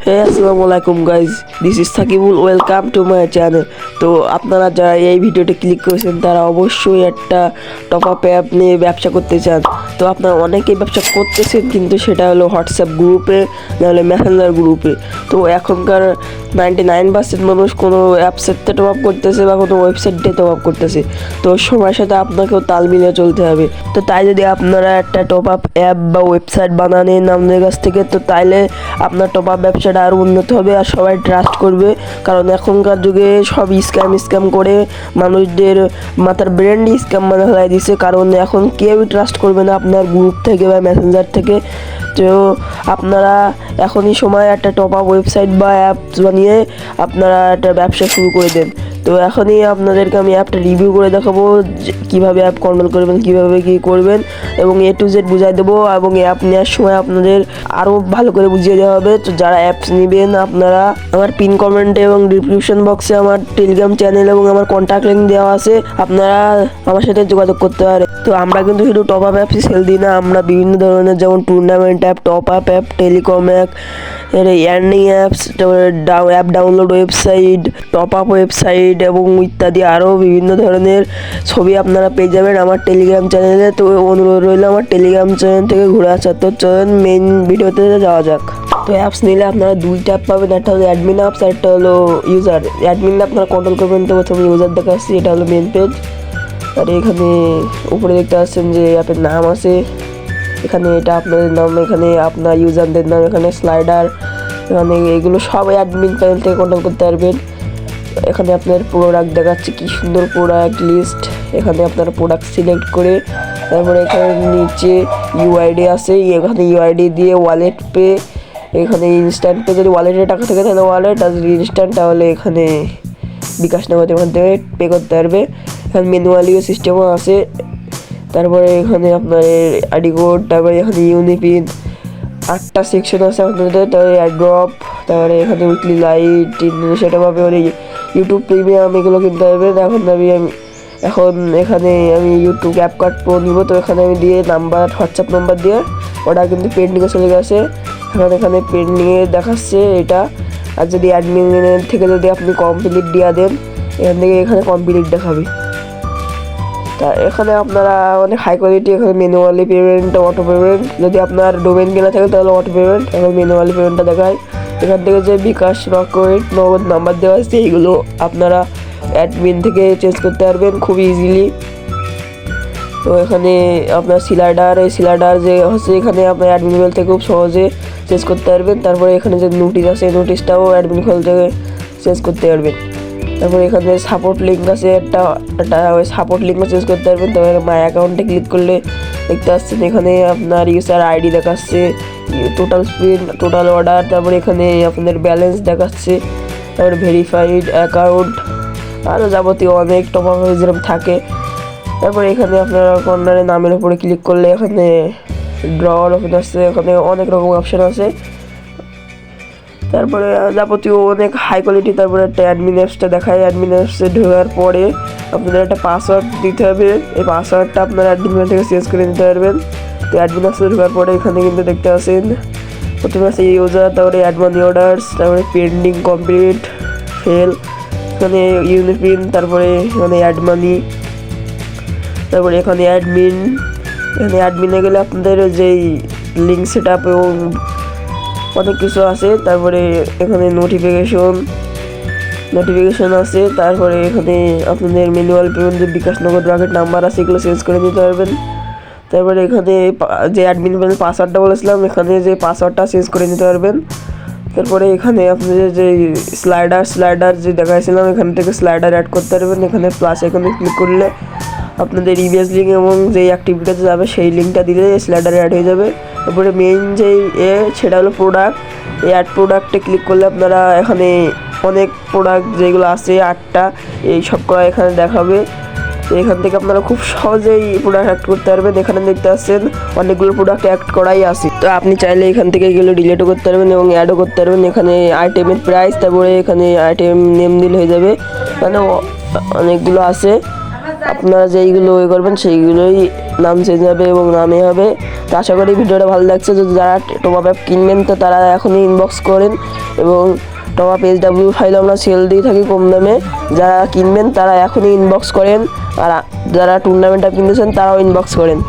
Hey, Assalamualaikum guys. This is Sakibul. Welcome to my channel. তো আপনারা যারা এই ভিডিওটা ক্লিক করেছেন তারা অবশ্যই একটা টপ আপ অ্যাপ নিয়ে ব্যবসা করতে চান। তো আপনারা অনেকেই ব্যবসা করতেছেন, কিন্তু সেটা হলো হোয়াটসঅ্যাপ গ্রুপে নাহলে মেসেঞ্জার গ্রুপে। তো এখনকার 99% মানুষ কোনো অ্যাপসেটে টপ আপ করতেছে বা কোনো ওয়েবসাইটে টপ আপ করতেছে। তো সময়ের সাথে আপনাকেও তাল মিলিয়ে চলতে হবে। তো তাই যদি আপনারা একটা টপ আপ অ্যাপ বা ওয়েবসাইট বানানেন আমাদের কাছ থেকে, তো তাইলে আপনার টপ আপ ব্যবসাটা আরও উন্নত হবে আর সবাই ট্রাস্ট করবে। কারণ এখনকার যুগে সব স্ক্যাম করে মানুষদের মাথার ব্রেন্ড স্ক্যাম মানে ফেলাই দিছে। কারণ এখন কেউই ট্রাস্ট করবে না আপনার গ্রুপ থেকে বা মেসেঞ্জার থেকে। তো আপনারা এখনই সময় একটা টপ আপ ওয়েবসাইট বা অ্যাপস বানিয়ে আপনারা একটা ব্যবসা শুরু করে দেন। তো এখনই আপনাদেরকে আমি অ্যাপটা রিভিউ করে দেখাবো কীভাবে অ্যাপ কন্ট্রোল করবেন, কীভাবে কী করবেন, এবং A to Z বুঝাই দেবো। এবং অ্যাপ নেওয়ার সময় আপনাদের আরও ভালো করে বুঝিয়ে দেওয়া হবে। তো যারা অ্যাপস নেবেন আপনারা আমার পিন কমেন্টে এবং ডিসক্রিপশন বক্সে আমার টেলিগ্রাম চ্যানেল এবং আমার কন্ট্যাক্ট লিঙ্ক দেওয়া আছে, আপনারা আমার সাথে যোগাযোগ করতে পারেন। তো আমরা কিন্তু শুধু টপ আপ অ্যাপসই সেল দিই না, আমরা বিভিন্ন ধরনের যেমন tournament app, top up app, telecom app, earning apps, app download website, top up website এবং ইত্যাদি আরও বিভিন্ন ধরনের ছবি আপনারা পেয়ে যাবেন আমার টেলিগ্রাম চ্যানেলে। তো অনুরোধ রইল আমার টেলিগ্রাম চ্যানেল থেকে ঘুরে আসার। তো চলেন মেইন ভিডিওতে যাওয়া যাক। তো অ্যাপস নিলে আপনারা দুইটা অ্যাপ পাবেন, একটা হলো অ্যাডমিন অ্যাপস আর একটা হলো ইউজার। অ্যাডমিন আপনারা কন্ট্রোল করবেন। তো প্রথমে ইউজার দেখাচ্ছি, এটা হলো মেন পেজ। আর এখানে উপরে দেখতে পাচ্ছেন যে অ্যাপের নাম আছে, এখানে এটা আপনাদের নাম, এখানে আপনার ইউজারদের নাম, এখানে স্লাইডার, এখানে এগুলো সব অ্যাডমিন প্যানেল থেকে কন্ট্রোল করতে পারবেন। এখানে আপনার প্রোডাক্ট দেখাচ্ছে, কি সুন্দর প্রোডাক্ট লিস্ট। এখানে আপনার প্রোডাক্ট সিলেক্ট করে তারপরে এখানে নিচে ইউআইডি আছে, এখানে ইউআইডি দিয়ে ওয়ালেট পে, এখানে ইনস্ট্যান্ট পে, যদি ওয়ালেটে টাকা থাকে তাহলে ওয়ালেট, আর যদি ইনস্ট্যান্ট তাহলে এখানে বিকাশ নগদ ওখান থেকে পে করতে পারবে। এখানে ম্যানুয়ালিও সিস্টেমও আছে। তারপরে এখানে আপনার আইডি কোড, তারপরে এখানে ইউনিপিন, 8টা সেকশন আছে আপনাদের। তারপরে অ্যাড্রপ, তারপরে এখানে উইকলি লাইট, সেটা পাবে ওই ইউটিউব প্রিমিয়াম, এগুলো কিনতে হবে। এখন এখানে আমি ইউটিউব অ্যাপ কার্ড প্রো নিব। তো এখানে আমি দিয়ে নাম্বার, হোয়াটসঅ্যাপ নাম্বার দিয়ে ওটা কিন্তু পেন্ডিংয়ে চলে গেছে। এখানে পেন্ডিংয়ে দেখাচ্ছে এটা। আর যদি অ্যাডমিনের থেকে যদি আপনি কমপ্লিট দিয়ে দেন, এখানে কমপ্লিট দেখাবে। তা এখানে আপনারা অনেক হাই কোয়ালিটি, এখানে ম্যানুয়ালি পেমেন্ট, অটো পেমেন্ট, যদি আপনার ডোমেন কেনা থাকে তাহলে অটো পেমেন্ট, এখন ম্যানুয়ালি পেমেন্টটা দেখায়। এখান থেকে যে বিকাশ, রকেট, নগদ নাম্বার দেওয়া আছে, এইগুলো আপনারা অ্যাডমিন থেকে চেঞ্জ করতে পারবেন খুব ইজিলি। তো এখানে আপনার এই সিলাইডার যে হচ্ছে, এখানে আপনার অ্যাডমিন ফেল থেকে খুব সহজে চেঞ্জ করতে পারবেন। তারপরে এখানে যে নোটিশ আছে, এই নোটিশটাও অ্যাডমিন ফেল থেকে চেঞ্জ করতে পারবেন। তারপরে এখানে সাপোর্ট লিঙ্ক আছে, একটা ওই সাপোর্ট লিঙ্কও চেঞ্জ করতে পারবেন। তারপরে মাই অ্যাকাউন্টে ক্লিক করলে দেখতে পাচ্ছেন এখানে আপনার ইউজার আইডি দেখাচ্ছে, টোটাল স্পিন, টোটাল অর্ডার, তারপরে এখানে আপনাদের ব্যালেন্স দেখাচ্ছে, তারপরে ভেরিফাইড অ্যাকাউন্ট, আরও যাবতীয় অনেক টপ আপ যেরকম থাকে। তারপরে এখানে আপনারা কর্নারে নামের উপরে ক্লিক করলে এখানে ড্রর অপশন আছে, এখানে অনেক রকম অপশান আছে। তারপরে যাবতীয় অনেক হাই কোয়ালিটি। তারপরে একটা অ্যাডমিন অ্যাপসটা দেখায়, অ্যাডমিন অ্যাপসে ঢোকার পরে আপনাদের একটা পাসওয়ার্ড দিতে হবে। এই পাসওয়ার্ডটা আপনারা অ্যাডমিন থেকে চেঞ্জ করে নিতে পারবেন। তো অ্যাডমিন অ্যাপসে ঢোকার পরে এখানে কিন্তু দেখতে পাচ্ছেন প্রথমে আছে ইউজার, তারপরে অ্যাড মানি অর্ডার্স, তারপরে পেন্ডিং, কমপ্লিট, ফেল, এখানে ইউনিপিন, তারপরে এখানে অ্যাড মানি, তারপরে এখানে অ্যাডমিনে গেলে আপনাদের যেই লিঙ্ক সেট আপ এবং অনেক কিছু আছে। তারপরে এখানে নোটিফিকেশন আছে। তারপরে এখানে আপনাদের ম্যানুয়াল পেমেন্ট, যে বিকাশ, নগদ, রকেট নাম্বার আছে, এগুলো চেঞ্জ করে নিতে পারবেন। তারপরে এখানে যে অ্যাডমিন প্যানেল পাসওয়ার্ডটা বলেছিলাম, এখানে যে পাসওয়ার্ডটা চেঞ্জ করে নিতে পারবেন। তারপরে এখানে আপনাদের যে স্লাইডার যে দেখাইছিলাম, এখান থেকে স্লাইডার অ্যাড করতে পারবেন। এখানে প্লাস এখানে ক্লিক করলে আপনাদের ইমেজ লিঙ্ক এবং যেই অ্যাক্টিভিটিতে যাবে সেই লিঙ্কটা দিলে স্লাইডারে অ্যাড হয়ে যাবে। তারপরে মেইন যেই সেটা হলো প্রোডাক্ট, এই অ্যাড প্রোডাক্টে ক্লিক করলে আপনারা এখানে অনেক প্রোডাক্ট যেগুলো আছে 8টা, এই সব করা এখানে দেখাবে। তো এখান থেকে আপনারা খুব সহজেই প্রোডাক্ট অ্যাড করতে পারবেন। এখানে দেখতে পাচ্ছেন অনেকগুলো প্রোডাক্ট অ্যাড করাই আছে। তো আপনি চাইলে এখান থেকে এগুলো ডিলিটও করতে পারবেন এবং অ্যাডও করতে পারবেন। এখানে আইটেমের প্রাইস, তারপরে এখানে আইটেম নেম দিলে হয়ে যাবে। মানে অনেকগুলো আছে, আপনারা যেইগুলো করবেন সেইগুলোই নাম চেঞ্জ হবে এবং নামে হবে। তো আশা করি ভিডিওটা ভালো লাগছে। যদি যারা টপ আপ অ্যাপ কিনবেন তো তারা এখনই ইনবক্স করেন, এবং টপ আপ SW ফাইল আমরা সেল দিয়ে থাকি কম দামে। যারা কিনবেন তারা এখনই ইনবক্স করেন, আর যারা টুর্নামেন্ট অ্যাপ কিনতেছেন তারাও ইনবক্স করেন।